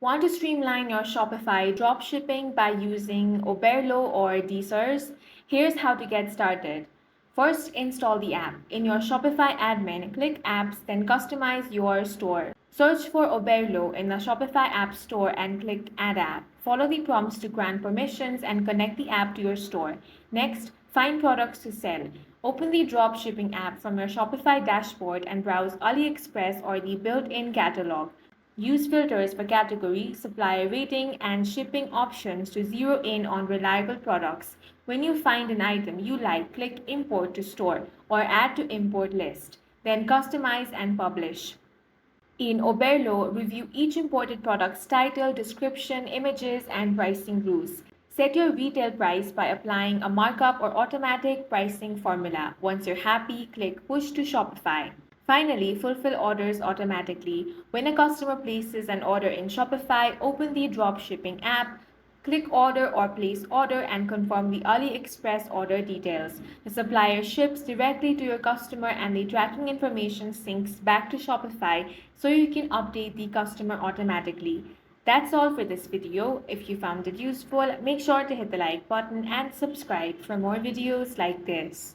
Want to streamline your Shopify dropshipping by using Oberlo or DSers? Here's how to get started. First, install the app. In your Shopify admin, click Apps, then customize your store. Search for Oberlo in the Shopify App Store and click Add App. Follow the prompts to grant permissions and connect the app to your store. Next, find products to sell. Open the dropshipping app from your Shopify dashboard and browse AliExpress or the built-in catalog. Use filters for category, supplier rating, and shipping options to zero in on reliable products. When you find an item you like, click Import to Store or Add to Import List. Then customize and publish. In Oberlo, review each imported product's title, description, images, and pricing rules. Set your retail price by applying a markup or automatic pricing formula. Once you're happy, click Push to Shopify. Finally, fulfill orders automatically. When a customer places an order in Shopify, open the dropshipping app, click Order or Place Order, and confirm the AliExpress order details. The supplier ships directly to your customer and the tracking information syncs back to Shopify so you can update the customer automatically. That's all for this video. If you found it useful, make sure to hit the like button and subscribe for more videos like this.